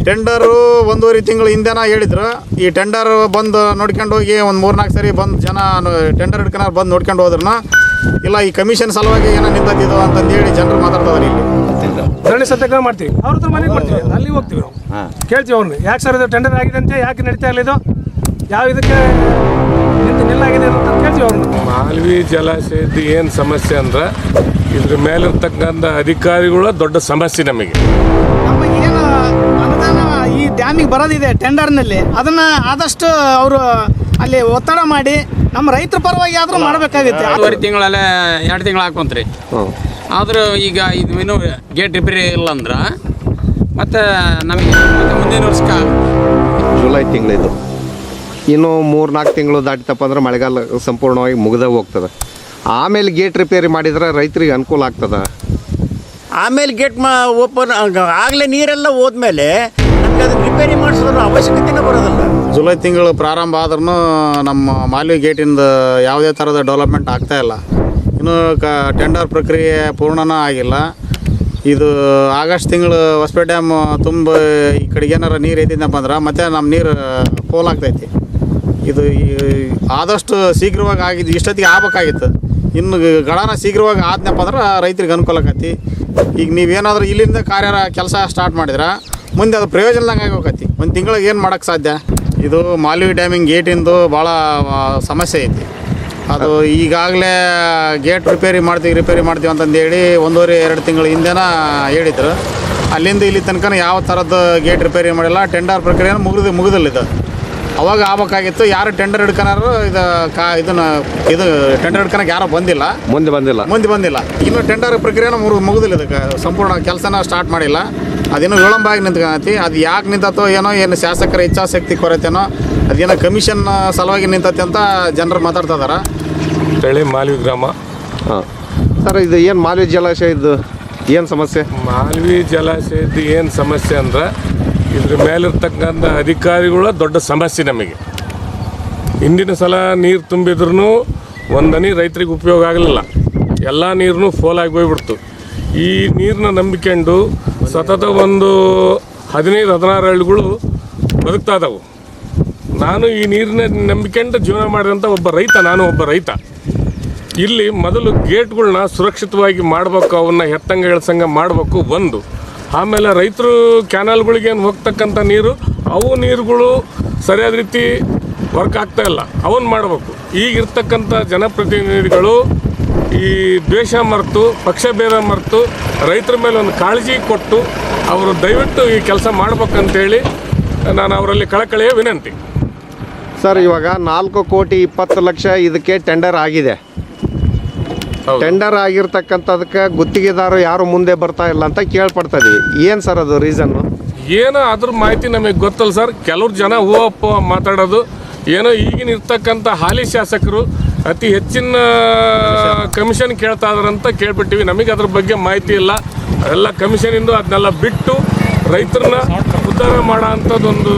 Tender 1.5 ತಿಂಗಳು ಹಿಂದೆನ ಹೇಳಿದ್ರು. ಈ ಟೆಂಡರ್ ಬಂದು ನೋಡ್ಕೊಂಡು ಹೋಗಿ ಒಂದು 3-4 ಸರಿ ಬಂದು ಜನ ಟೆಂಡರ್ ಹಿಡ್ಕೊಂಡು ಬಂದು ನೋಡ್ಕೊಂಡು ಹೋದ್ರೂ ಇಲ್ಲ ಈ ಕಮಿಷನ್ ಸಲುವಾಗಿ ಏನೋ ನಿಂತಿದ್ದು ಅಂತಂದೇಳಿ ಜನರು ಮಾತಾಡ್ತಾರೆ. ಇಲ್ಲಿ ಧರಣಿ ಸತ್ಯಾಗ್ರಹ ಮಾಡ್ತೀವಿ, ಅವ್ರ ಹತ್ರ ಮನೆಗೆ ಬರ್ತೀವಿ, ಅಲ್ಲಿ ಹೋಗ್ತೀವಿ ನಾವು ಕೇಳ್ತೀವಿ ಅವ್ರನ್ನ, ಯಾಕೆ ಸರ್ ಇದು ಟೆಂಡರ್ ಆಗಿದೆ ಅಂತೆ, ಯಾಕೆ ನಡೀತಾ ಇಲ್ಲ ಇದು, ಯಾವ ಇದಕ್ಕೆ ನಿಲ್ಲಾಗಿದೆ ಅಂತ ಕೇಳ್ತೀವಿ ಅವ್ರನ್ನ. ಮಾಲ್ವಿ ಜಲಾಶಯದ ಏನು ಸಮಸ್ಯೆ ಅಂದ್ರೆ ಇದ್ರ ಮೇಲಿರ್ತಕ್ಕಂಥ ಅಧಿಕಾರಿಗಳ ದೊಡ್ಡ ಸಮಸ್ಯೆ ನಮಗೆ. ಏನು ಅನುದಾನ ಈ ಡ್ಯಾಮಿಗೆ ಬರೋದಿದೆ ಟೆಂಡರ್ನಲ್ಲಿ, ಅದನ್ನ ಆದಷ್ಟು ಅವರು ಅಲ್ಲಿ ಒತ್ತಡ ಮಾಡಿ ನಮ್ಮ ರೈತರ ಪರವಾಗಿ ಆದರೂ ಮಾಡಬೇಕಾಗುತ್ತೆ. 2 ತಿಂಗಳಲ್ಲೇ 2 ತಿಂಗಳು ಹಾಕೊಂತ್ರಿ, ಆದರೂ ಈಗ ಇದು ಇನ್ನೂ ಗೇಟ್ ರಿಪೇರಿ ಇಲ್ಲ ಅಂದ್ರೆ ಮತ್ತೆ ನಮಗೆ ಮತ್ತೆ ಮುಂದಿನ ವರ್ಷಕ್ಕೆ ಜುಲೈ ತಿಂಗಳಿದು ಇನ್ನು 3-4 ತಿಂಗಳು ದಾಟಿತಪ್ಪ ಅಂದ್ರೆ ಮಳೆಗಾಲ ಸಂಪೂರ್ಣವಾಗಿ ಮುಗಿದ ಹೋಗ್ತದೆ. ಆಮೇಲೆ ಗೇಟ್ ರಿಪೇರಿ ಮಾಡಿದ್ರೆ ರೈತರಿಗೆ ಅನುಕೂಲ ಆಗ್ತದೆ. ಆಮೇಲೆ ಗೇಟ್ ಓಪನ್ ಆಗಲೇ ನೀರೆಲ್ಲ ಹೋದ್ಮೇಲೆ ನಮ್ಗೆ ಅದನ್ನ ರಿಪೇರಿ ಮಾಡಿಸೋದ್ರ ಅವಶ್ಯಕತೆನೇ ಬರೋದಿಲ್ಲ. ಜುಲೈ ತಿಂಗಳು ಪ್ರಾರಂಭ ಆದ್ರೂ ನಮ್ಮ ಮಾಲ್ವಿ ಗೇಟಿಂದ ಯಾವುದೇ ಥರದ ಡೆವಲಪ್ಮೆಂಟ್ ಆಗ್ತಾಯಿಲ್ಲ. ಇನ್ನೂ ಟೆಂಡರ್ ಪ್ರಕ್ರಿಯೆ ಪೂರ್ಣನೂ ಆಗಿಲ್ಲ. ಇದು ಆಗಸ್ಟ್ ತಿಂಗಳು ಹೊಸಪೇಟೆ ಡ್ಯಾಮ್ ತುಂಬ ಈ ಕಡೆಗೆ ಏನಾರು ನೀರು ಐತಿದ್ದಪ್ಪ ಅಂದ್ರೆ ಮತ್ತೆ ನಮ್ಮ ನೀರು ಪೋಲಾಗ್ತೈತಿ. ಇದು ಆದಷ್ಟು ಶೀಘ್ರವಾಗಿ ಆಗಿದ್ದು ಇಷ್ಟೊತ್ತಿಗೆ ಆಗ್ಬೇಕಾಗಿತ್ತು. ಇನ್ನು ಗಳನ ಶೀಘ್ರವಾಗಿ ಆದ್ನಪ್ಪ ಅಂದ್ರೆ ರೈತರಿಗೆ ಅನುಕೂಲ ಆಕತಿ. ಈಗ ನೀವೇನಾದರೂ ಇಲ್ಲಿಂದ ಕೆಲಸ ಸ್ಟಾರ್ಟ್ ಮಾಡಿದ್ರೆ ಮುಂದೆ ಅದು ಪ್ರಯೋಜನದಂಗೆ ಆಗೋಕತಿ. ಒಂದು ತಿಂಗಳಿಗೆ ಏನು ಮಾಡೋಕ್ಕೆ ಸಾಧ್ಯ? ಇದು ಮಾಲ್ವಿ ಡ್ಯಾಮಿಂಗ್ ಗೇಟಿಂದು ಭಾಳ ಸಮಸ್ಯೆ ಐತಿ. ಅದು ಈಗಾಗಲೇ ಗೇಟ್ ರಿಪೇರಿ ಮಾಡ್ತೀವಿ ಅಂತಂದೇಳಿ 1.5-2 ತಿಂಗಳ ಹಿಂದೆನ ಹೇಳಿದ್ರು. ಅಲ್ಲಿಂದ ಇಲ್ಲಿ ತನಕ ಯಾವ ಥರದ ಗೇಟ್ ರಿಪೇರಿ ಮಾಡಿಲ್ಲ. ಟೆಂಡರ್ ಪ್ರಕ್ರಿಯೆನ ಮುಗಿದಿಲ್ಲ. ಇದು ಅವಾಗ ಆಗ್ಬೇಕಾಗಿತ್ತು. ಯಾರು ಟೆಂಡರ್ ಹಿಡ್ಕೊನಾರು ಇದು ಟೆಂಡರ್ ಹಿಡ್ಕೊಳಕ್ಕೆ ಯಾರೋ ಮುಂದೆ ಬಂದಿಲ್ಲ. ಇನ್ನು ಟೆಂಡರ್ ಪ್ರಕ್ರಿಯೆನ ಮುಗಿದಿಲ್ಲ. ಇದಕ್ಕೆ ಸಂಪೂರ್ಣ ಕೆಲಸನ ಸ್ಟಾರ್ಟ್ ಮಾಡಿಲ್ಲ. ಅದೇನೋ ವಿಳಂಬ ಆಗಿ ನಿಂತ್ಕೊಂತಿ. ಅದು ಯಾಕೆ ನಿಂತತೋ ಏನು ಶಾಸಕರ ಇಚ್ಛಾಶಕ್ತಿ ಕೊರತೆನೋ ಅದೇನೋ ಕಮಿಷನ್ ಸಲುವಾಗಿ ನಿಂತತಿ ಅಂತ ಜನರು ಮಾತಾಡ್ತಾ ಇದಾರೆ. ತಳಿ ಮಾಲ್ವಿ ಗ್ರಾಮ. ಹಾಂ ಸರ್, ಇದು ಏನು ಮಾಲ್ವಿ ಜಲಾಶಯದ್ದು ಏನು ಸಮಸ್ಯೆ? ಮಾಲ್ವಿ ಜಲಾಶಯದ ಏನು ಸಮಸ್ಯೆ ಅಂದ್ರೆ ಇದ್ರ ಮೇಲಿರ್ತಕ್ಕಂಥ ಅಧಿಕಾರಿಗಳ ದೊಡ್ಡ ಸಮಸ್ಯೆ ನಮಗೆ. ಹಿಂದಿನ ಸಲ ನೀರು ತುಂಬಿದ್ರೂ ಒಂದನಿ ರೈತರಿಗೆ ಉಪಯೋಗ ಆಗಲಿಲ್ಲ. ಎಲ್ಲ ನೀರನ್ನು ಫೋಲಾಗಿ ಹೋಗ್ಬಿಡ್ತು. ಈ ನೀರನ್ನ ನಂಬಿಕೊಂಡು ಸತತ ಒಂದು 15-16 ಹಳ್ಳಿಗಳು ಬದುಕ್ತಾ ಇದ್ದಾವೆ. ನಾನು ಈ ನೀರನ್ನ ನಂಬಿಕೊಂಡು ಜೀವನ ಮಾಡಿದಂಥ ನಾನು ಒಬ್ಬ ರೈತ. ಇಲ್ಲಿ ಮೊದಲು ಗೇಟ್ಗಳನ್ನ ಸುರಕ್ಷಿತವಾಗಿ ಮಾಡಬೇಕು, ಅವನ್ನ ಎತ್ತಂಗೆ ಇಳ್ಸಂಗೆ ಮಾಡಬೇಕು ಒಂದು. ಆಮೇಲೆ ರೈತರು ಕ್ಯಾನಲ್ಗಳಿಗೇನು ಹೋಗ್ತಕ್ಕಂಥ ನೀರುಗಳು ಸರಿಯಾದ ರೀತಿ ವರ್ಕ್ ಆಗ್ತಾ ಇಲ್ಲ, ಅವನ್ನ ಮಾಡಬೇಕು. ಈಗಿರ್ತಕ್ಕಂಥ ಜನಪ್ರತಿನಿಧಿಗಳು ಈ ದ್ವೇಷ ಮರೆತು, ಪಕ್ಷಭೇದ ಮರೆತು ರೈತರ ಮೇಲೆ ಒಂದು ಕಾಳಜಿ ಕೊಟ್ಟು ಅವರು ದಯವಿಟ್ಟು ಈ ಕೆಲಸ ಮಾಡ್ಬೇಕಂತೇಳಿ ನಾನು ಅವರಲ್ಲಿ ಕಳಕಳಿಯ ವಿನಂತಿ. ಸರ್, ಇವಾಗ 4,20,00,000 ಇದಕ್ಕೆ ಟೆಂಡರ್ ಆಗಿದೆ. ಟೆಂಡರ್ ಆಗಿರ್ತಕ್ಕಂಥದಕ್ಕೆ ಗುತ್ತಿಗೆದಾರರು ಯಾರು ಮುಂದೆ ಬರ್ತಾ ಇಲ್ಲ ಅಂತ ಕೇಳ್ಪಡ್ತಾ ಇದೀವಿ. ಏನು ಸರ್ ಅದು ರೀಸನ್ನು? ಏನೋ ಅದ್ರ ಮಾಹಿತಿ ನಮಗೆ ಗೊತ್ತಲ್ಲ ಸರ್. ಕೆಲವ್ರು ಜನ ಹೂವಪ್ಪ ಮಾತಾಡೋದು ಏನೋ ಈಗಿನ ಇರ್ತಕ್ಕಂಥ ಹಾಲಿ ಶಾಸಕರು ಅತಿ ಹೆಚ್ಚಿನ ಕಮಿಷನ್ ಕೇಳ್ತಾ ಇದಾರಂತ ಕೇಳ್ಬಿಟ್ಟಿವಿ. ನಮಗೆ ಅದ್ರ ಬಗ್ಗೆ ಮಾಹಿತಿ ಇಲ್ಲ. ಎಲ್ಲ ಕಮಿಷನಿಂದ ಅದನ್ನೆಲ್ಲ ಬಿಟ್ಟು ರೈತರನ್ನ ಉದ್ಧಾರ ಮಾಡೋ ಅಂಥದ್ದೊಂದು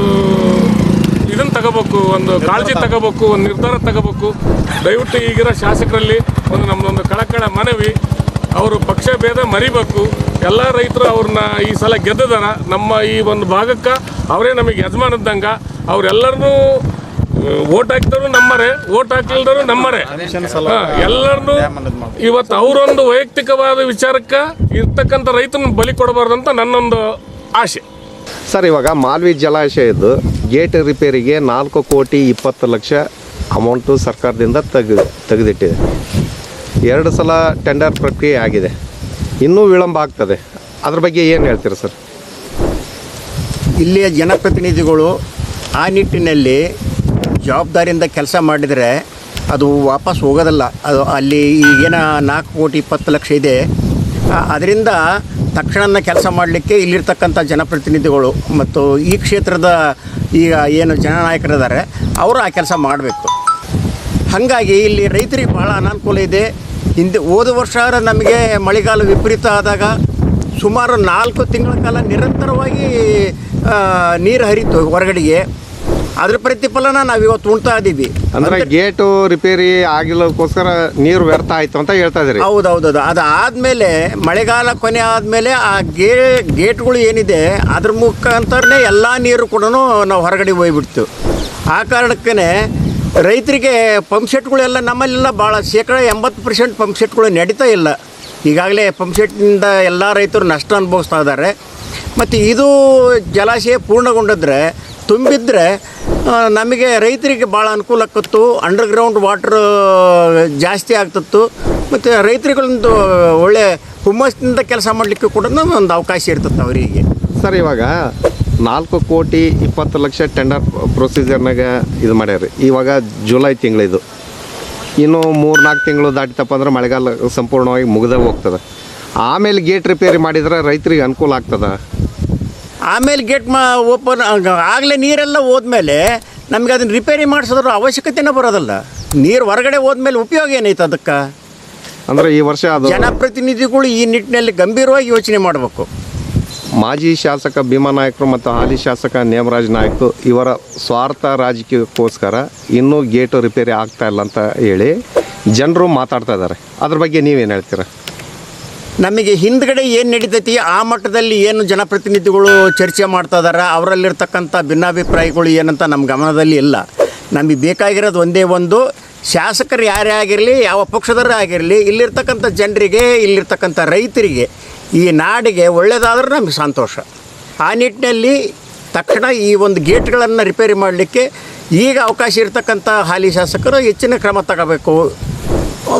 ಇದನ್ನು ತಗೋಬೇಕು, ಒಂದು ಕಾಳಜಿ ತಗೋಬೇಕು, ಒಂದು ನಿರ್ಧಾರ ತಗೋಬೇಕು. ದಯವಿಟ್ಟು ಈಗಿರೋ ಶಾಸಕರಲ್ಲಿ ನಮ್ಮದೊಂದು ಕಳಕಳ ಮನವಿ, ಅವರು ಪಕ್ಷ ಭೇದ ಮರಿಬೇಕು. ಎಲ್ಲ ರೈತರು ಅವ್ರನ್ನ ಈ ಸಲ ಗೆದ್ದಿದಾರ. ನಮ್ಮ ಈ ಒಂದು ಭಾಗಕ್ಕೆ ಅವರೇ ನಮಗೆ ಯಜಮಾನದ್ದಂಗೆ. ಅವರೆಲ್ಲರನ್ನೂ ಓಟ್ ಹಾಕಿದವರು ನಮ್ಮರೇ, ಓಟ್ ಹಾಕಿಲ್ದವರು ನಮ್ಮರೇ. ಎಲ್ಲರನ್ನೂ ಇವತ್ತು ಅವರೊಂದು ವೈಯಕ್ತಿಕವಾದ ವಿಚಾರಕ್ಕೆ ಇರ್ತಕ್ಕಂಥ ರೈತನ ಬಲಿ ಕೊಡಬಾರ್ದಂತ ನನ್ನೊಂದು ಆಸೆ. ಸರ್, ಇವಾಗ ಮಾಲ್ವಿ ಜಲಾಶಯದ್ದು ಗೇಟ್ ರಿಪೇರಿಗೆ 4,20,00,000 ಅಮೌಂಟು ಸರ್ಕಾರದಿಂದ ತೆಗೆದಿಟ್ಟಿದೆ. 2 ಸಲ ಟೆಂಡರ್ ಪ್ರಕ್ರಿಯೆ ಆಗಿದೆ, ಇನ್ನೂ ವಿಳಂಬ ಆಗ್ತದೆ. ಅದ್ರ ಬಗ್ಗೆ ಏನು ಹೇಳ್ತೀರಾ ಸರ್? ಇಲ್ಲಿಯ ಜನಪ್ರತಿನಿಧಿಗಳು ಆ ನಿಟ್ಟಿನಲ್ಲಿ ಜವಾಬ್ದಾರಿಯಿಂದ ಕೆಲಸ ಮಾಡಿದರೆ ಅದು ವಾಪಸ್ ಹೋಗೋದಲ್ಲ. ಅದು ಅಲ್ಲಿ ಈಗೇನ 4,20,00,000 ಇದೆ, ಅದರಿಂದ ತಕ್ಷಣ ಕೆಲಸ ಮಾಡಲಿಕ್ಕೆ ಇಲ್ಲಿರ್ತಕ್ಕಂಥ ಜನಪ್ರತಿನಿಧಿಗಳು ಮತ್ತು ಈ ಕ್ಷೇತ್ರದ ಈಗ ಏನು ಜನನಾಯಕರಿದ್ದಾರೆ ಅವರು ಆ ಕೆಲಸ ಮಾಡಬೇಕು. ಹಾಗಾಗಿ ಇಲ್ಲಿ ರೈತರಿಗೆ ಭಾಳ ಅನಾನುಕೂಲ ಇದೆ. ಹೋದ ವರ್ಷ ನಮಗೆ ಮಳೆಗಾಲ ವಿಪರೀತ ಆದಾಗ ಸುಮಾರು 4 ತಿಂಗಳ ಕಾಲ ನಿರಂತರವಾಗಿ ನೀರು ಹರಿತು ಹೊರಗಡೆಗೆ. ಅದ್ರ ಪ್ರತಿಫಲನ ನಾವು ಇವತ್ತು ಉಣ್ತಾ ಇದ್ದೀವಿ. ಅಂದ್ರೆ ಗೇಟು ರಿಪೇರಿ ಆಗಿಲ್ಲಕ್ಕೋಸ್ಕರ ನೀರು ವ್ಯರ್ಥ ಆಯ್ತು ಅಂತ ಹೇಳ್ತಾ ಇದ್ರಿ. ಹೌದೌದು. ಅದಾದಮೇಲೆ ಮಳೆಗಾಲ ಕೊನೆ ಆದಮೇಲೆ ಆ ಗೇಟ್ಗಳು ಏನಿದೆ ಅದ್ರ ಮುಖಾಂತರನೇ ಎಲ್ಲ ನೀರು ಕೂಡ ನಾವು ಹೊರಗಡೆ ಹೋಗ್ಬಿಡ್ತು. ಆ ಕಾರಣಕ್ಕೇ ರೈತರಿಗೆ ಪಂಪ್ ಸೆಟ್ಗಳೆಲ್ಲ ನಮ್ಮಲ್ಲೆಲ್ಲ ಭಾಳ 80% ಪಂಪ್ ಸೆಟ್ಗಳು ನಡೀತಾ ಇಲ್ಲ. ಈಗಾಗಲೇ ಪಂಪ್ ಸೆಟ್ನಿಂದ ಎಲ್ಲ ರೈತರು ನಷ್ಟ ಅನುಭವಿಸ್ತಾ ಇದ್ದಾರೆ. ಮತ್ತು ಇದು ಜಲಾಶಯ ಪೂರ್ಣಗೊಂಡಿದ್ರೆ ತುಂಬಿದ್ರೆ ನಮಗೆ ರೈತರಿಗೆ ಭಾಳ ಅನುಕೂಲ ಆಕತ್ತು. ಅಂಡರ್ಗ್ರೌಂಡ್ ವಾಟ್ರ್ ಜಾಸ್ತಿ ಆಗ್ತಿತ್ತು. ಮತ್ತು ರೈತರಿಗೊಂದು ಒಳ್ಳೆ ಹುಮ್ಮಸ್ಸಿನಿಂದ ಕೆಲಸ ಮಾಡಲಿಕ್ಕೆ ಕೂಡ ಒಂದು ಅವಕಾಶ ಇರ್ತದೆ ಅವರಿಗೆ. ಸರ್, ಇವಾಗ 4,20,20,00,000 ಟೆಂಡರ್ ಪ್ರೊಸೀಜರ್ನಾಗ ಇದು ಮಾಡ್ಯಾರ. ಇವಾಗ ಜುಲೈ ತಿಂಗಳಿದು, ಇನ್ನು 3-4 ತಿಂಗಳು ದಾಟಿತಪ್ಪ ಅಂದ್ರೆ ಮಳೆಗಾಲ ಸಂಪೂರ್ಣವಾಗಿ ಮುಗಿದ ಹೋಗ್ತದೆ. ಆಮೇಲೆ ಗೇಟ್ ರಿಪೇರಿ ಮಾಡಿದ್ರೆ ರೈತರಿಗೆ ಅನುಕೂಲ ಆಗ್ತದ. ಆಮೇಲೆ ಗೇಟ್ ಓಪನ್ ಆಗಲೇ ನೀರೆಲ್ಲ ಹೋದ್ಮೇಲೆ ನಮಗೆ ಅದನ್ನು ರಿಪೇರಿ ಮಾಡಿಸೋದ್ರ ಅವಶ್ಯಕತೆನೇ ಬರೋದಲ್ಲ. ನೀರು ಹೊರಗಡೆ ಹೋದ್ಮೇಲೆ ಉಪಯೋಗ ಏನೈತೆ ಅದಕ್ಕೆ? ಅಂದರೆ ಈ ವರ್ಷ ಅದು ಜನಪ್ರತಿನಿಧಿಗಳು ಈ ನಿಟ್ಟಿನಲ್ಲಿ ಗಂಭೀರವಾಗಿ ಯೋಚನೆ ಮಾಡಬೇಕು. ಮಾಜಿ ಶಾಸಕ ಭೀಮಾನಾಯ್ಕರು ಮತ್ತು ಹಾಲಿ ಶಾಸಕ ನೇಮರಾಜ್ ನಾಯ್ಕ ಇವರ ಸ್ವಾರ್ಥ ರಾಜಕೀಯಕ್ಕೋಸ್ಕರ ಇನ್ನೂ ಗೇಟು ರಿಪೇರಿ ಆಗ್ತಾ ಇಲ್ಲ ಅಂತ ಹೇಳಿ ಜನರು ಮಾತಾಡ್ತಾ ಇದ್ದಾರೆ. ಅದ್ರ ಬಗ್ಗೆ ನೀವೇನು ಹೇಳ್ತೀರಾ? ನಮಗೆ ಹಿಂದ್ಗಡೆ ಏನು ನಡೀತೈತಿ ಆ ಮಟ್ಟದಲ್ಲಿ ಏನು ಜನಪ್ರತಿನಿಧಿಗಳು ಚರ್ಚೆ ಮಾಡ್ತಾ ಇದ್ದಾರೆ, ಅವರಲ್ಲಿರ್ತಕ್ಕಂಥ ಭಿನ್ನಾಭಿಪ್ರಾಯಗಳು ಏನಂತ ನಮ್ಮ ಗಮನದಲ್ಲಿ ಇಲ್ಲ. ನಮಗೆ ಬೇಕಾಗಿರೋದು ಒಂದೇ ಒಂದು, ಶಾಸಕರು ಯಾರೇ ಆಗಿರಲಿ, ಯಾವ ಪಕ್ಷದವರೇ ಆಗಿರಲಿ, ಇಲ್ಲಿರ್ತಕ್ಕಂಥ ಜನರಿಗೆ, ಇಲ್ಲಿರ್ತಕ್ಕಂಥ ರೈತರಿಗೆ, ಈ ನಾಡಿಗೆ ಒಳ್ಳೆಯದಾದ್ರೆ ನಮಗೆ ಸಂತೋಷ. ಆ ನಿಟ್ಟಿನಲ್ಲಿ ತಕ್ಷಣ ಈ ಒಂದು ಗೇಟ್ಗಳನ್ನು ರಿಪೇರಿ ಮಾಡಲಿಕ್ಕೆ ಈಗ ಅವಕಾಶ ಇರ್ತಕ್ಕಂಥ ಹಾಲಿ ಶಾಸಕರು ಹೆಚ್ಚಿನ ಕ್ರಮ ತಗೋಬೇಕು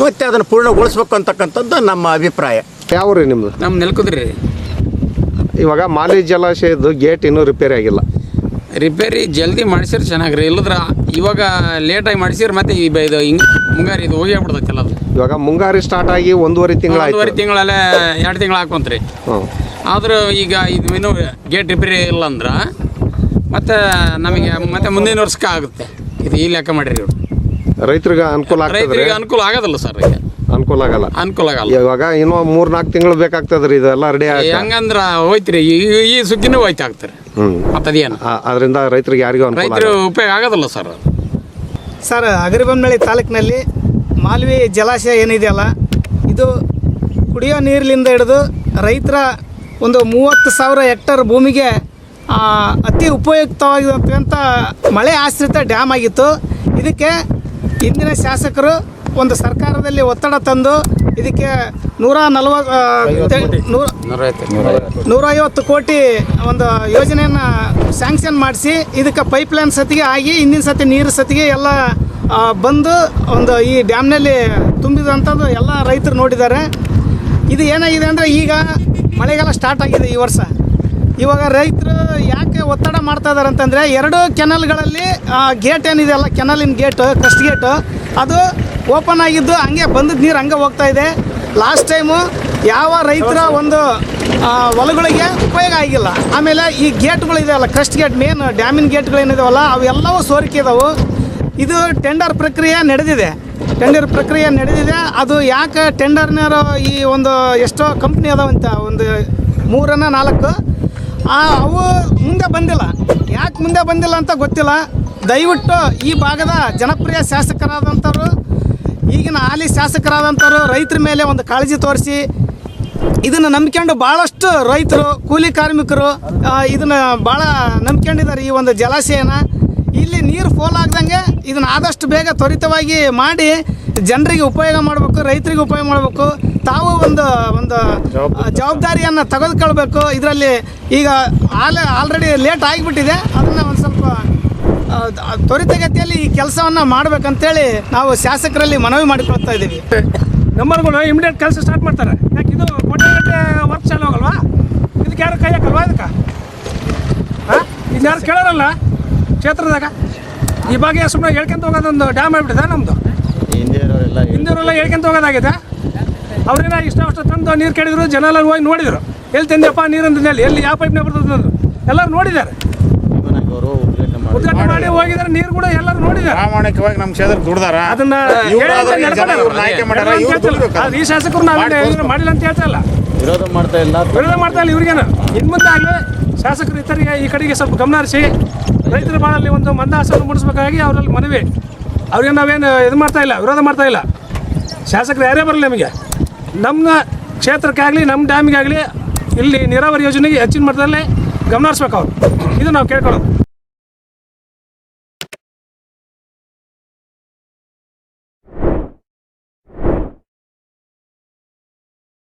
ಮತ್ತು ಅದನ್ನು ಪೂರ್ಣಗೊಳಿಸ್ಬೇಕು ಅಂತಕ್ಕಂಥದ್ದು ನಮ್ಮ ಅಭಿಪ್ರಾಯ. ಯಾವ ರೀ ನಿಮ್ಮದು? ನಮ್ಮ ನೆಲ್ಕುದ್ರಿ. ಇವಾಗ ಮಾಲಿ ಜಲಾಶಯದ್ದು ಗೇಟ್ ಇನ್ನೂ ರಿಪೇರಿ ಆಗಿಲ್ಲ. ರಿಪೇರಿ ಜಲ್ದಿ ಮಾಡಿಸಿದ್ರೆ ಚೆನ್ನಾಗ್ರಿ. ಇಲ್ಲದ್ರ ಇವಾಗ ಲೇಟಾಗಿ ಮಾಡಿಸಿದ್ರೆ ಮತ್ತೆ ಇದು ಹಿಂಗೆ ಮುಂಗಾರಿ ಇದು ಹೋಗಿ ಬಿಡ್ತೈತಲ್ಲ. ಅದು ಇವಾಗ ಮುಂಗಾರಿ ಸ್ಟಾರ್ಟ್ ಆಗಿ 1.5 ತಿಂಗಳಾಯ್ತು. 1.5 ತಿಂಗಳಲ್ಲೇ 2 ತಿಂಗಳು ಹಾಕೊಂತ್ರಿ. ಆದರೂ ಈಗ ಇದು ಇನ್ನೂ ಗೇಟ್ ರಿಪೇರಿ ಇಲ್ಲ ಅಂದ್ರೆ ಮತ್ತೆ ನಮಗೆ ಮತ್ತೆ ಮುಂದಿನ ವರ್ಷಕ್ಕೆ ಆಗುತ್ತೆ. ಇದು ಈ ಲೆಕ್ಕ ಮಾಡಿರಿ ಇವ್ರು. ರೈತರಿಗೆ ಅನುಕೂಲ ಆಗ್ತದೆ? ರೈತರಿಗೆ ಅನುಕೂಲ ಆಗೋದಿಲ್ಲ ಸರ್. ಈಗ ಅನುಕೂಲ ಆಗಲ್ಲ. ಅನುಕೂಲ ಆಗಲ್ಲ. ಇವಾಗ ಇನ್ನೂ 3-4 ತಿಂಗಳು ಬೇಕಾಗ್ತದ್ರಿ ಇದೆಲ್ಲ ರೆಡಿ ಆಗಿ. ಹೆಂಗಂದ್ರ ಹೋಯ್ತಿರಿ ಈ ಸುದ್ದಿನೂ ಹೋಯ್ತು ಆಗ್ತಾರೆ. ಮತ್ತದೇನು ಅದರಿಂದ ರೈತರಿಗೆ ಯಾರಿಗೂ ರೈತರು ಉಪಯೋಗ ಆಗೋದಿಲ್ಲ ಸರ್. ಸರ್, ಹಗರಿಬೊಮ್ಮನಹಳ್ಳಿ ತಾಲೂಕಿನಲ್ಲಿ ಮಾಲ್ವಿ ಜಲಾಶಯ ಏನಿದೆಯಲ್ಲ, ಇದು ಕುಡಿಯೋ ನೀರಿನಿಂದ ಹಿಡಿದು ರೈತರ ಒಂದು 30,000 ಹೆಕ್ಟರ್ ಭೂಮಿಗೆ ಅತಿ ಉಪಯುಕ್ತವಾಗಿರುವಂಥ ಮಳೆ ಆಶ್ರಿತ ಡ್ಯಾಮ್ ಆಗಿತ್ತು. ಇದಕ್ಕೆ ಇಂದಿನ ಶಾಸಕರು ಒಂದು ಸರ್ಕಾರದಲ್ಲಿ ಒತ್ತಡ ತಂದು ಇದಕ್ಕೆ 150 ಕೋಟಿ ಒಂದು ಯೋಜನೆಯನ್ನು ಸ್ಯಾಂಕ್ಷನ್ ಮಾಡಿಸಿ ಇದಕ್ಕೆ ಪೈಪ್ಲೈನ್ ಸತಿಗೆ ಆಗಿ ಹಿಂದಿನ ಸತಿ ನೀರು ಸತಿಗೆ ಎಲ್ಲ ಬಂದು ಒಂದು ಈ ಡ್ಯಾಮ್ನಲ್ಲಿ ತುಂಬಿದಂಥದ್ದು ಎಲ್ಲ ರೈತರು ನೋಡಿದ್ದಾರೆ. ಇದು ಏನಾಗಿದೆ ಅಂದರೆ ಈಗ ಮಳೆಗಾಲ ಸ್ಟಾರ್ಟ್ ಆಗಿದೆ ಈ ವರ್ಷ. ಇವಾಗ ರೈತರು ಯಾಕೆ ಒತ್ತಡ ಮಾಡ್ತಾ ಇದ್ದಾರೆ ಅಂತಂದರೆ 2 ಕೆನಲ್ಗಳಲ್ಲಿ ಗೇಟ್ ಏನಿದೆಯಲ್ಲ, ಕೆನಲಿನ ಗೇಟು, ಕ್ರಸ್ಟ್ ಗೇಟು, ಅದು ಓಪನ್ ಆಗಿದ್ದು ಹಂಗೆ ಬಂದಿದ್ದು ನೀರು ಹಂಗೆ ಹೋಗ್ತಾ ಇದೆ. ಲಾಸ್ಟ್ ಟೈಮು ಯಾವ ರೈತರ ಒಂದು ಹೊಲಗಳಿಗೆ ಉಪಯೋಗ ಆಗಿಲ್ಲ. ಆಮೇಲೆ ಈ ಗೇಟ್ಗಳಿದೆಯಲ್ಲ, ಕ್ರಸ್ಟ್ ಗೇಟ್, ಮೇನ್ ಡ್ಯಾಮಿನ ಗೇಟ್ಗಳೇನಿದಾವಲ್ಲ ಅವೆಲ್ಲವೂ ಸೋರಿಕೆ ಇದಾವೆ. ಇದು ಟೆಂಡರ್ ಪ್ರಕ್ರಿಯೆ ನಡೆದಿದೆ. ಅದು ಯಾಕೆ ಟೆಂಡರ್ನವರು ಈ ಒಂದು ಎಷ್ಟೋ ಕಂಪ್ನಿ ಅದಾವಂತ, ಒಂದು 3-4 ಅವು ಮುಂದೆ ಬಂದಿಲ್ಲ. ಯಾಕೆ ಮುಂದೆ ಬಂದಿಲ್ಲ ಅಂತ ಗೊತ್ತಿಲ್ಲ. ದಯವಿಟ್ಟು ಈ ಭಾಗದ ಜನಪ್ರಿಯ ಶಾಸಕರಾದಂಥವ್ರು, ಈಗಿನ ಹಾಲಿ ಶಾಸಕರಾದಂಥವ್ರು ರೈತರ ಮೇಲೆ ಒಂದು ಕಾಳಜಿ ತೋರಿಸಿ ಇದನ್ನು ನಂಬ್ಕೊಂಡು ಭಾಳಷ್ಟು ರೈತರು, ಕೂಲಿ ಕಾರ್ಮಿಕರು ಇದನ್ನು ಭಾಳ ನಂಬ್ಕೊಂಡಿದ್ದಾರೆ ಈ ಒಂದು ಜಲಾಶಯನ. ಇಲ್ಲಿ ನೀರು ಫೋಲ್ ಆಗ್ದಂಗೆ ಇದನ್ನು ಆದಷ್ಟು ಬೇಗ ತ್ವರಿತವಾಗಿ ಮಾಡಿ ಜನರಿಗೆ ಉಪಯೋಗ ಮಾಡಬೇಕು, ರೈತರಿಗೆ ಉಪಯೋಗ ಮಾಡಬೇಕು. ತಾವು ಒಂದು ಜವಾಬ್ದಾರಿಯನ್ನು ತೆಗೆದುಕೊಳ್ಬೇಕು. ಇದರಲ್ಲಿ ಈಗ ಆಲ್ರೆಡಿ ಲೇಟ್ ಆಗಿಬಿಟ್ಟಿದೆ. ಅದನ್ನು ಒಂದು ಸ್ವಲ್ಪ ತ್ವರಿತಗತಿಯಲ್ಲಿ ಈ ಕೆಲಸವನ್ನು ಮಾಡಬೇಕಂತೇಳಿ ನಾವು ಶಾಸಕರಲ್ಲಿ ಮನವಿ ಮಾಡಿಕೊಳ್ತಾ ಇದ್ದೀವಿ. ನಂಬರ್ಗಳು ಇಮಿಡಿಯೇಟ್ ಕೆಲಸ ಸ್ಟಾರ್ಟ್ ಮಾಡ್ತಾರೆ. ಯಾಕೆ ಇದು ಕೋಟೆ ವರ್ಕ್ ಚಾಲು ಹೋಗಲ್ವಾ? ಇದಕ್ಕೆ ಯಾರು ಕೈ ಹಾಕಲ್ವಾ? ಇದಕ್ಕೆ ಇನ್ಯಾರು ಕೇಳೋರಲ್ಲ ಕ್ಷೇತ್ರದಾಗ. ಈ ಬಗ್ಗೆ ಸುಮ್ಮನೆ ಹೇಳ್ಕೊಂತ ಹೋಗೋದೊಂದು ಡ್ಯಾಮ್ ಆಗಿಬಿಟ್ಟಿದೆ ನಮ್ಮದು. ಹಿಂದಿಯವರೆಲ್ಲ ಹೇಳ್ಕೊಂತ ಹೋಗೋದಾಗಿದೆ. ಅವ್ರೇನ ಅಷ್ಟು ತಂದು ನೀರು ಕೇಳಿದ್ರು, ಜನ ಎಲ್ಲ ಹೋಗಿ ನೋಡಿದರು. ಎಲ್ಲಿ ತಂದೆಯಪ್ಪ ನೀರು ಅಂತಂದೇಳಿ, ಎಲ್ಲಿ ಯಾವ ಪೈಪ್ನೇ ಬರ್ತದೆ ಎಲ್ಲರೂ ನೋಡಿದ್ದಾರೆ. ಉದ್ಘಾಟನೆ ಮಾಡಿ ಹೋಗಿದ್ದಾರೆ. ನೀರು ಕೂಡ ಎಲ್ಲರೂ ನೋಡಿದ್ದಾರೆ. ಪ್ರಾಮಾಣಿಕವಾಗಿ ನಮ್ಮ ಕ್ಷೇತ್ರ ದುಡ್ದಾರ. ಅದನ್ನ ಈ ಶಾಸಕರು ನಾವು ಮಾಡಿಲ್ಲ ಅಂತ ಹೇಳ್ತಾ ಇಲ್ಲ, ವಿರೋಧ ಮಾಡ್ತಾ ಇಲ್ಲ. ಇವ್ರಿಗೇನು ಇನ್ನು ಮುಂದೆ ಆಗಲಿ ಶಾಸಕರು ಇತರಿಗೆ ಈ ಕಡೆಗೆ ಸ್ವಲ್ಪ ಗಮನ ಹರಿಸಿ ರೈತರ ಬಾಳಲ್ಲಿ ಒಂದು ಮಂದಹಾಸವನ್ನು ಮೂಡಿಸ್ಬೇಕಾಗಿ ಅವರಲ್ಲಿ ಮನವಿ. ಅವ್ರಿಗೆ ನಾವೇನು ಇದು ಮಾಡ್ತಾ ಇಲ್ಲ, ವಿರೋಧ ಮಾಡ್ತಾ ಇಲ್ಲ. ಶಾಸಕರು ಯಾರೇ ಬರಲಿ ನಮಗೆ, ನಮ್ಮ ಕ್ಷೇತ್ರಕ್ಕಾಗಲಿ ನಮ್ಮ ಡ್ಯಾಮಿಗಾಗಲಿ ಇಲ್ಲಿ ನೀರಾವರಿ ಯೋಜನೆಗೆ ಹೆಚ್ಚಿನ ಮಟ್ಟದಲ್ಲಿ ಗಮನ ಹರಿಸ್ಬೇಕು ಅವರು. ಇದು ನಾವು ಕೇಳ್ಕೊಳ್ಳೋದು.